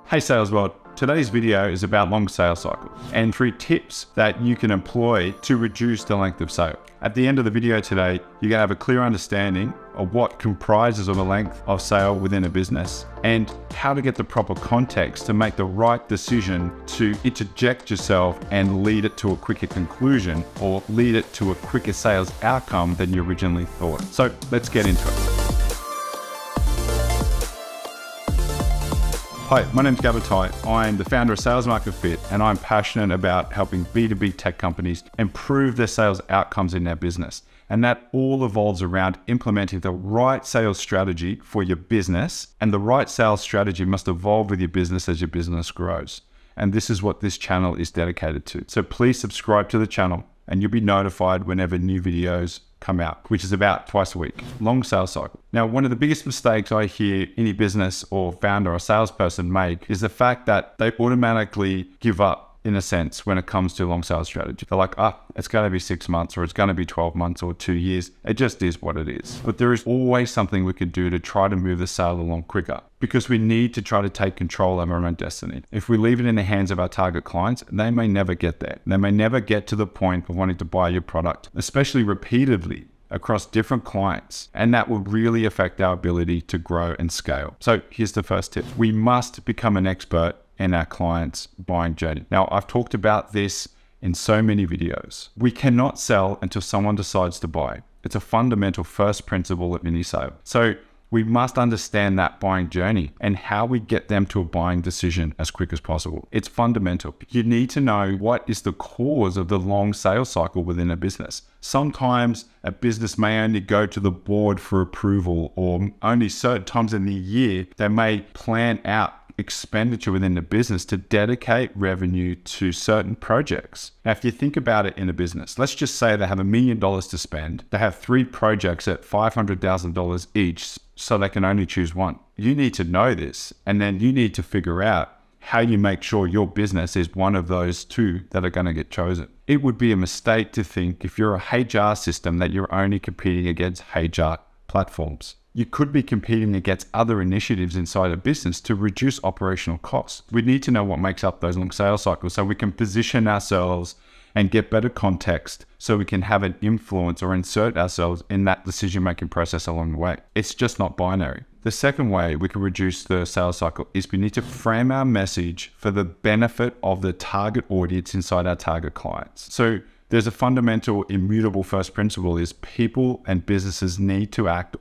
Hey Sales World, today's video is about long sales cycles and 3 tips that you can employ to reduce the length of sale. At the end of the video today, you're gonna have a clear understanding of what comprises of a length of sale within a business and how to get the proper context to make the right decision to interject yourself and lead it to a quicker conclusion or lead it to a quicker sales outcome than you originally thought. So let's get into it. Hi, my name's Gabatai. I'm the founder of Sales Market Fit, and I'm passionate about helping B2B tech companies improve their sales outcomes in their business. And that all evolves around implementing the right sales strategy for your business, and the right sales strategy must evolve with your business as your business grows. And this is what this channel is dedicated to. So please subscribe to the channel and you'll be notified whenever new videos come out, which is about twice a week. Long sales cycle. Now, one of the biggest mistakes I hear any business or founder or salesperson make is the fact that they automatically give up, in a sense, when it comes to long sales strategy. They're like, it's going to be 6 months, or it's going to be 12 months or 2 years. It just is what it is. But there is always something we can do to try to move the sale along quicker, because we need to try to take control of our own destiny. If we leave it in the hands of our target clients, they may never get there. They may never get to the point of wanting to buy your product, especially repeatedly across different clients, and that will really affect our ability to grow and scale. So here's the first tip. We must become an expert in our clients' buying journey. Now, I've talked about this in so many videos. We cannot sell until someone decides to buy. It's a fundamental first principle of any sale. So we must understand that buying journey and how we get them to a buying decision as quick as possible. It's fundamental. You need to know what is the cause of the long sales cycle within a business. Sometimes a business may only go to the board for approval, or only certain times in the year they may plan out expenditure within the business to dedicate revenue to certain projects. Now, if you think about it in a business, let's just say they have $1 million to spend. They have 3 projects at $500,000 each, so they can only choose one. You need to know this, and then you need to figure out how you make sure your business is one of those 2 that are going to get chosen. It would be a mistake to think, if you're a HR system, that you're only competing against HR platforms. You could be competing against other initiatives inside a business to reduce operational costs. We need to know what makes up those long sales cycles so we can position ourselves and get better context, so we can have an influence or insert ourselves in that decision-making process along the way. It's just not binary. The second way we can reduce the sales cycle is we need to frame our message for the benefit of the target audience inside our target clients. So there's a fundamental immutable first principle is people and businesses need to act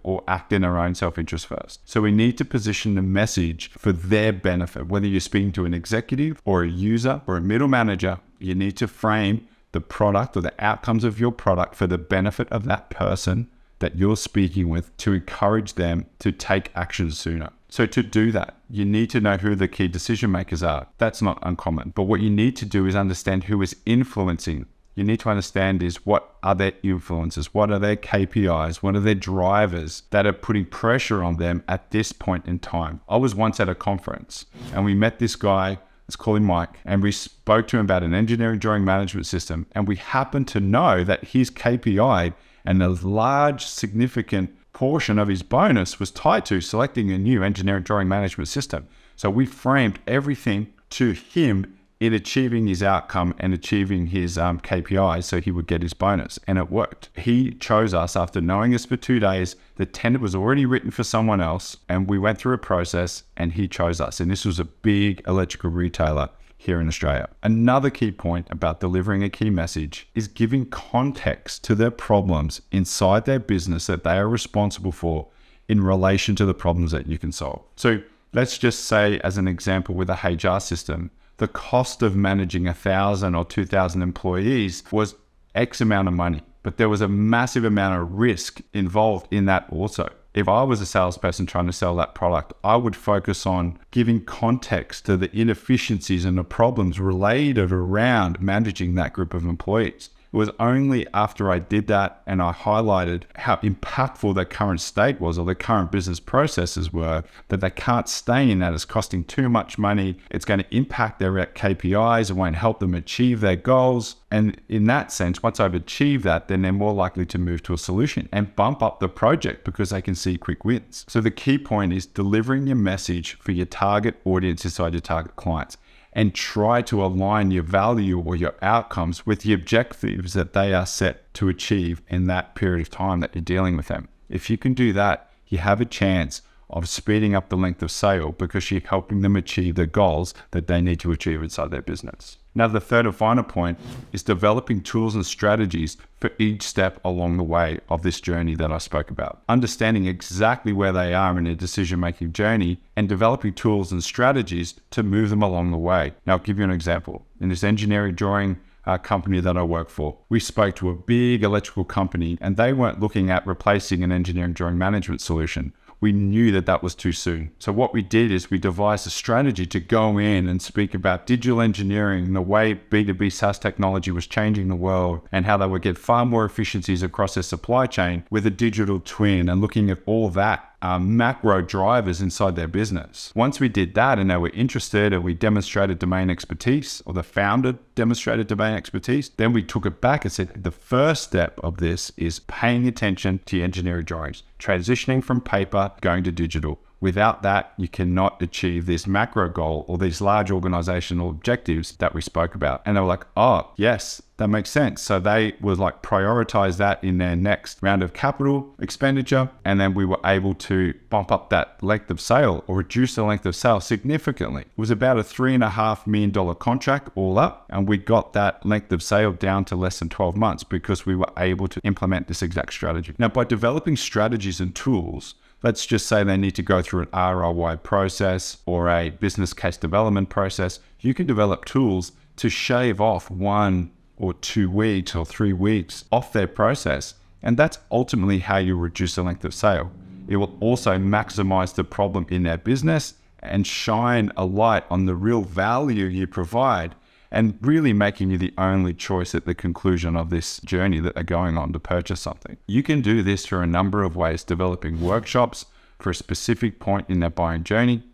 in their own self-interest first. So we need to position the message for their benefit. Whether you're speaking to an executive or a user or a middle manager, you need to frame the product or the outcomes of your product for the benefit of that person that you're speaking with, to encourage them to take action sooner. So to do that, you need to know who the key decision makers are. That's not uncommon. But what you need to do is understand who is influencing. You need to understand is, what are their influences? What are their KPIs? What are their drivers that are putting pressure on them at this point in time? I was once at a conference and we met this guy, let's call him Mike, and we spoke to him about an engineering drawing management system. And we happened to know that his KPI and a large significant portion of his bonus was tied to selecting a new engineering drawing management system. So we framed everything to him in achieving his outcome and achieving his KPIs so he would get his bonus, and it worked. He chose us after knowing us for 2 days. The tender was already written for someone else, and we went through a process and he chose us. And this was a big electrical retailer here in Australia. Another key point about delivering a key message is giving context to their problems inside their business that they are responsible for in relation to the problems that you can solve. So let's just say, as an example, with a HR system, the cost of managing 1,000 or 2,000 employees was X amount of money, but there was a massive amount of risk involved in that also. If I was a salesperson trying to sell that product, I would focus on giving context to the inefficiencies and the problems related around managing that group of employees. It was only after I did that and I highlighted how impactful their current state was or their current business processes were, that they can't stay in that. It's costing too much money. It's going to impact their KPIs. It won't help them achieve their goals. And in that sense, once I've achieved that, then they're more likely to move to a solution and bump up the project because they can see quick wins. So the key point is delivering your message for your target audience inside your target clients, and try to align your value or your outcomes with the objectives that they are set to achieve in that period of time that you're dealing with them. If you can do that, you have a chance of speeding up the length of sale because you're helping them achieve the goals that they need to achieve inside their business. Now, the third and final point is developing tools and strategies for each step along the way of this journey that I spoke about. Understanding exactly where they are in their decision-making journey and developing tools and strategies to move them along the way. Now, I'll give you an example. In this engineering drawing company that I work for, we spoke to a big electrical company and they weren't looking at replacing an engineering drawing management solution. We knew that that was too soon. So what we did is we devised a strategy to go in and speak about digital engineering and the way B2B SaaS technology was changing the world and how they would get far more efficiencies across their supply chain with a digital twin and looking at all that macro drivers inside their business. Once we did that and they were interested and we demonstrated domain expertise, or the founder demonstrated domain expertise, then we took it back and said, the first step of this is paying attention to your engineering drawings, transitioning from paper, going to digital. Without that, you cannot achieve this macro goal or these large organizational objectives that we spoke about. And they were like, oh, yes, that makes sense. So they would like prioritize that in their next round of capital expenditure. And then we were able to bump up that length of sale or reduce the length of sale significantly. It was about a $3.5 million contract all up. And we got that length of sale down to less than 12 months because we were able to implement this exact strategy. Now, by developing strategies and tools, let's just say they need to go through an ROI process or a business case development process. You can develop tools to shave off 1 or 2 weeks or 3 weeks off their process. And that's ultimately how you reduce the length of sale. It will also maximize the problem in their business and shine a light on the real value you provide, and really making you the only choice at the conclusion of this journey that they're going on to purchase something. You can do this through a number of ways, developing workshops for a specific point in their buying journey.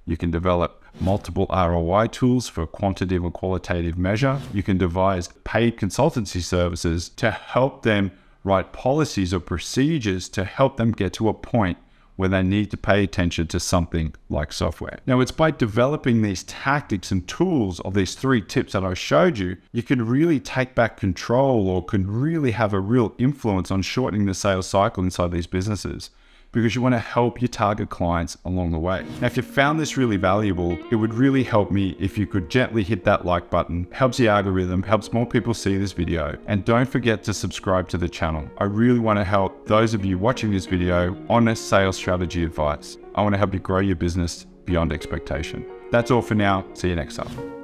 You can develop multiple ROI tools for quantitative and qualitative measure. You can devise paid consultancy services to help them write policies or procedures to help them get to a point where they need to pay attention to something like software. Now, it's by developing these tactics and tools of these 3 tips that I showed you, you can really take back control or can really have a real influence on shortening the sales cycle inside these businesses, because you want to help your target clients along the way. Now, if you found this really valuable, it would really help me if you could gently hit that like button. Helps the algorithm, helps more people see this video. And don't forget to subscribe to the channel. I really want to help those of you watching this video honest sales strategy advice. I want to help you grow your business beyond expectation. That's all for now. See you next time.